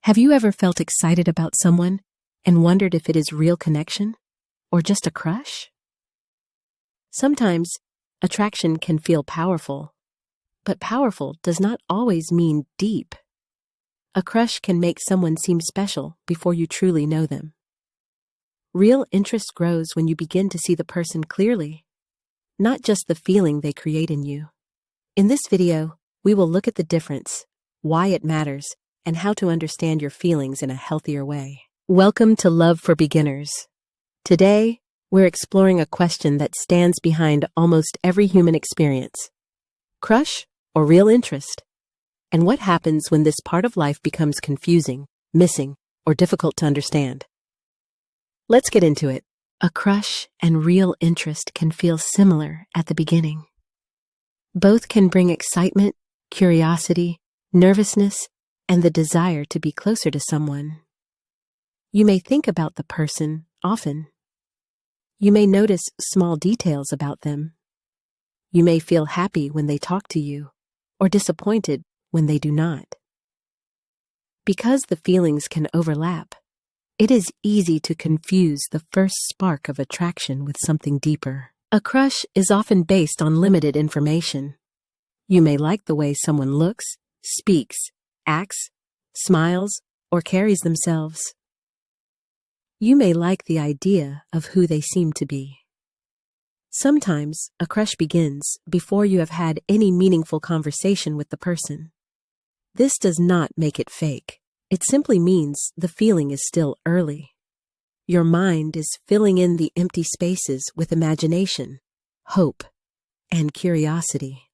Have you ever felt excited about someone and wondered if it is real connection or just a crush? Sometimes attraction can feel powerful, but powerful does not always mean deep. A crush can make someone seem special before you truly know them. Real interest grows when you begin to see the person clearly, not just the feeling they create in you. In this video, we will look at the difference, why it matters, and how to understand your feelings in a healthier way. Welcome to Love for Beginners. Today, we're exploring a question that stands behind almost every human experience. Crush or real interest? And what happens when this part of life becomes confusing, missing, or difficult to understand? Let's get into it. A crush and real interest can feel similar at the beginning. Both can bring excitement, curiosity, nervousness, and the desire to be closer to someone. You may think about the person often. You may notice small details about them. You may feel happy when they talk to you, or disappointed when they do not. Because the feelings can overlap, it is easy to confuse the first spark of attraction with something deeper. A crush is often based on limited information. You may like the way someone looks, speaks, acts, smiles, or carries themselves. You may like the idea of who they seem to be. Sometimes a crush begins before you have had any meaningful conversation with the person. This does not make it fake. It simply means the feeling is still early. Your mind is filling in the empty spaces with imagination, hope, and curiosity.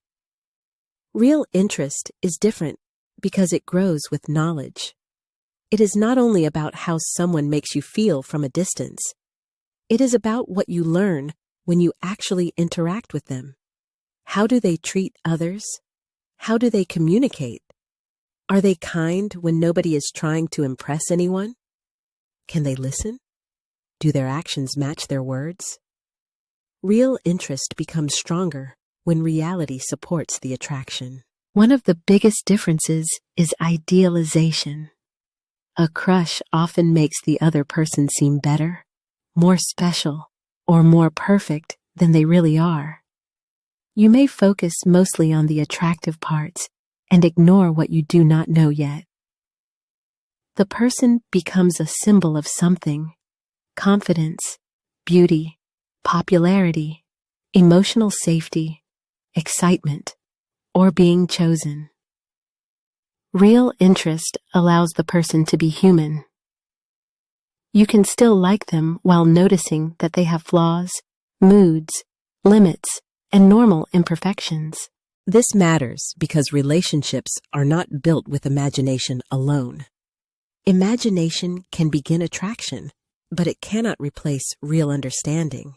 Real interest is different because it grows with knowledge. It is not only about how someone makes you feel from a distance. It is about what you learn when you actually interact with them. How do they treat others? How do they communicate? Are they kind when nobody is trying to impress anyone? Can they listen? Do their actions match their words? Real interest becomes stronger when reality supports the attraction. One of the biggest differences is idealization. A crush often makes the other person seem better, more special, or more perfect than they really are. You may focus mostly on the attractive parts and ignore what you do not know yet. The person becomes a symbol of something: confidence, beauty, popularity, emotional safety, excitement, or being chosen. Real interest allows the person to be human. You can still like them while noticing that they have flaws, moods, limits, and normal imperfections. This matters because relationships are not built with imagination alone. Imagination can begin attraction, but it cannot replace real understanding.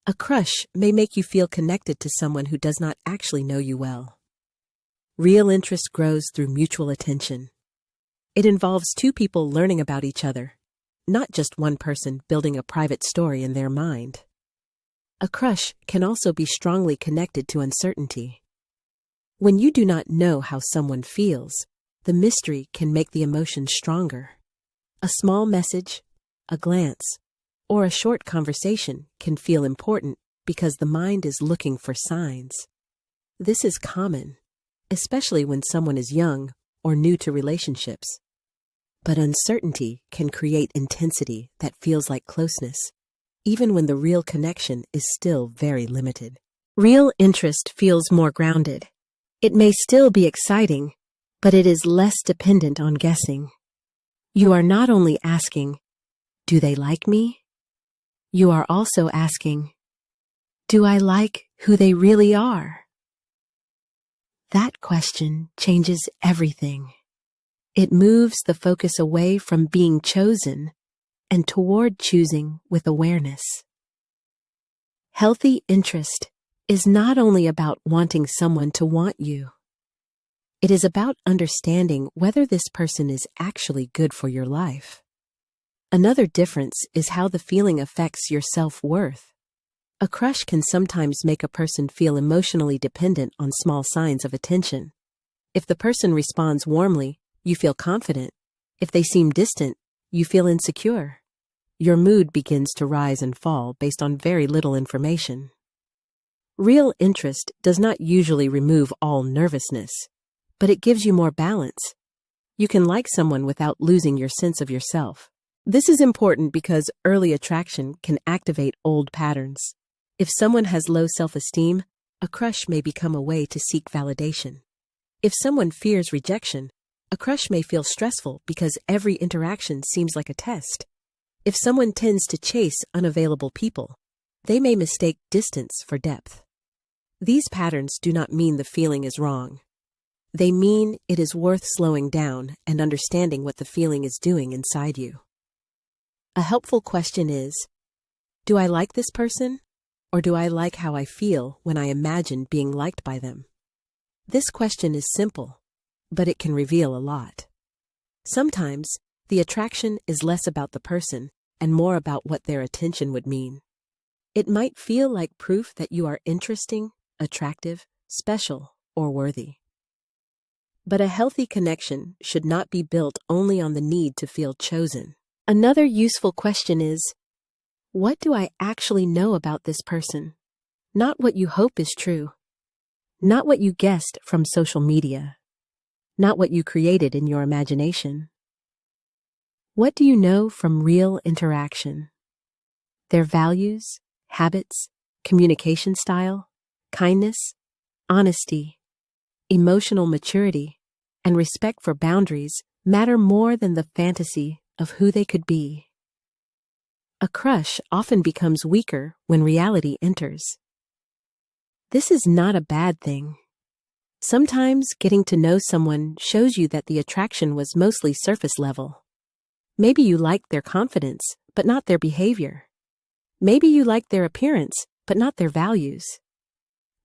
A crush may make you feel connected to someone who does not actually know you well. Real interest grows through mutual attention. It involves two people learning about each other, not just one person building a private story in their mind. A crush can also be strongly connected to uncertainty. When you do not know how someone feels, the mystery can make the emotion stronger. A small message, a glance, or a short conversation can feel important because the mind is looking for signs. This is common, especially when someone is young or new to relationships. But uncertainty can create intensity that feels like closeness, even when the real connection is still very limited. Real interest feels more grounded. It may still be exciting, but it is less dependent on guessing. You are not only asking, "Do they like me?" You are also asking, "Do I like who they really are?" That question changes everything. It moves the focus away from being chosen and toward choosing with awareness. Healthy interest is not only about wanting someone to want you. It is about understanding whether this person is actually good for your life. Another difference is how the feeling affects your self-worth. A crush can sometimes make a person feel emotionally dependent on small signs of attention. If the person responds warmly, you feel confident. If they seem distant, you feel insecure. Your mood begins to rise and fall based on very little information. Real interest does not usually remove all nervousness, but it gives you more balance. You can like someone without losing your sense of yourself. This is important because early attraction can activate old patterns. If someone has low self-esteem, a crush may become a way to seek validation. If someone fears rejection, a crush may feel stressful because every interaction seems like a test. If someone tends to chase unavailable people, they may mistake distance for depth. These patterns do not mean the feeling is wrong. They mean it is worth slowing down and understanding what the feeling is doing inside you. A helpful question is, do I like this person, or do I like how I feel when I imagine being liked by them? This question is simple, but it can reveal a lot. Sometimes, the attraction is less about the person and more about what their attention would mean. It might feel like proof that you are interesting, attractive, special, or worthy. But a healthy connection should not be built only on the need to feel chosen. Another useful question is, what do I actually know about this person? Not what you hope is true. Not what you guessed from social media. Not what you created in your imagination. What do you know from real interaction? Their values, habits, communication style, kindness, honesty, emotional maturity, and respect for boundaries matter more than the fantasy of who they could be. A crush often becomes weaker when reality enters. This is not a bad thing. Sometimes getting to know someone shows you that the attraction was mostly surface level. Maybe you liked their confidence, but not their behavior. Maybe you liked their appearance, but not their values.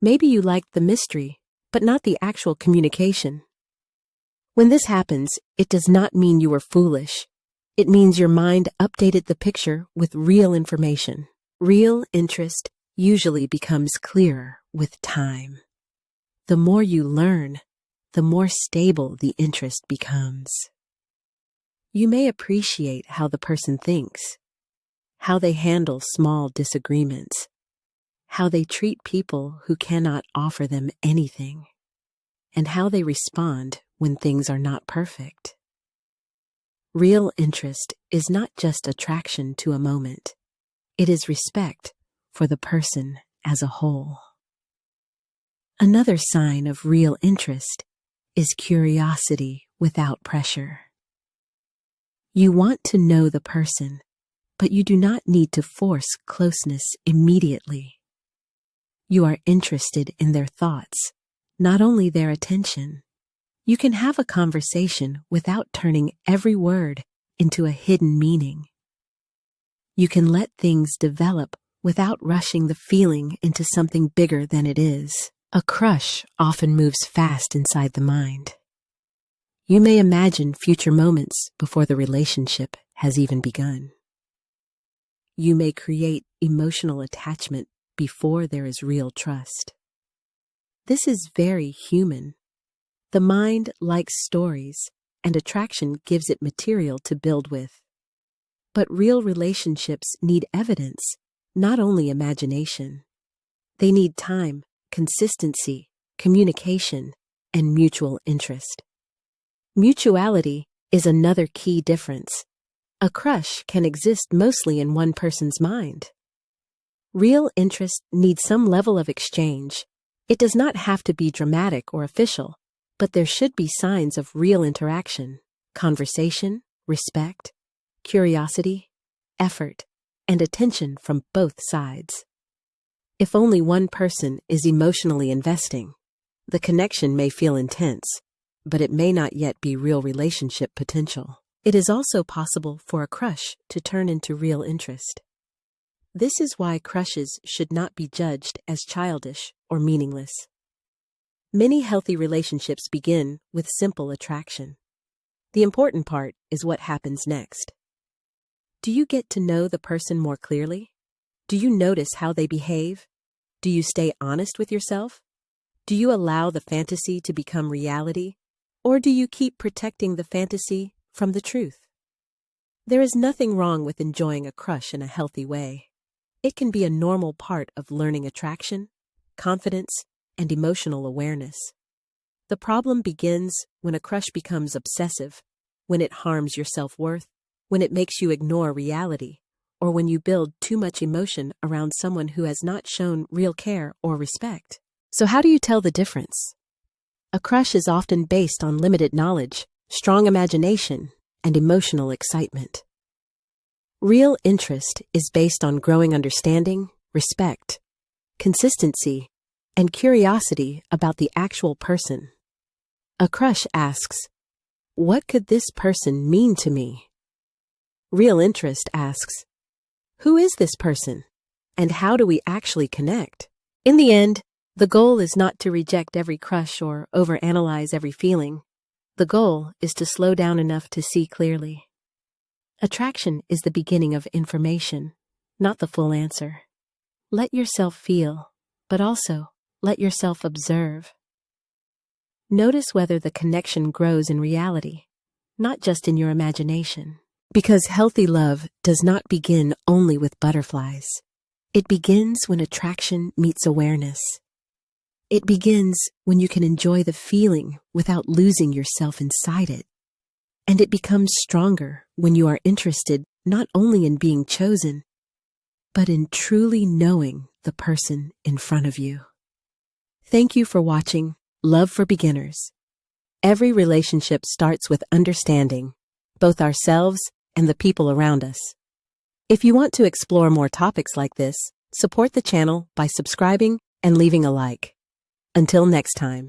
Maybe you liked the mystery, but not the actual communication. When this happens, it does not mean you were foolish. It means your mind updated the picture with real information. Real interest usually becomes clearer with time. The more you learn, the more stable the interest becomes. You may appreciate how the person thinks, how they handle small disagreements, how they treat people who cannot offer them anything, and how they respond when things are not perfect. Real interest is not just attraction to a moment. It is respect for the person as a whole. Another sign of real interest is curiosity without pressure. You want to know the person, but you do not need to force closeness immediately. You are interested in their thoughts, not only their attention. You can have a conversation without turning every word into a hidden meaning. You can let things develop without rushing the feeling into something bigger than it is. A crush often moves fast inside the mind. You may imagine future moments before the relationship has even begun. You may create emotional attachment before there is real trust. This is very human. The mind likes stories, and attraction gives it material to build with. But real relationships need evidence, not only imagination. They need time, consistency, communication, and mutual interest. Mutuality is another key difference. A crush can exist mostly in one person's mind. Real interest needs some level of exchange. It does not have to be dramatic or official, but there should be signs of real interaction, conversation, respect, curiosity, effort, and attention from both sides. If only one person is emotionally investing, the connection may feel intense, but it may not yet be real relationship potential. It is also possible for a crush to turn into real interest. This is why crushes should not be judged as childish or meaningless. Many healthy relationships begin with simple attraction. The important part is what happens next. Do you get to know the person more clearly? Do you notice how they behave? Do you stay honest with yourself? Do you allow the fantasy to become reality? Or do you keep protecting the fantasy from the truth? There is nothing wrong with enjoying a crush in a healthy way. It can be a normal part of learning attraction, confidence, and emotional awareness. The problem begins when a crush becomes obsessive, when it harms your self-worth, when it makes you ignore reality, or when you build too much emotion around someone who has not shown real care or respect. So how do you tell the difference? A crush is often based on limited knowledge, strong imagination, and emotional excitement. Real interest is based on growing understanding, respect, consistency, and curiosity about the actual person. A crush asks, "What could this person mean to me?" Real interest asks, "Who is this person? And how do we actually connect?" In the end, the goal is not to reject every crush or overanalyze every feeling. The goal is to slow down enough to see clearly. Attraction is the beginning of information, not the full answer. Let yourself feel, but also let yourself observe. Notice whether the connection grows in reality, not just in your imagination. Because healthy love does not begin only with butterflies. It begins when attraction meets awareness. It begins when you can enjoy the feeling without losing yourself inside it. And it becomes stronger when you are interested not only in being chosen, but in truly knowing the person in front of you. Thank you for watching Love for Beginners. Every relationship starts with understanding both ourselves and the people around us. If you want to explore more topics like this, support the channel by subscribing and leaving a like. Until next time.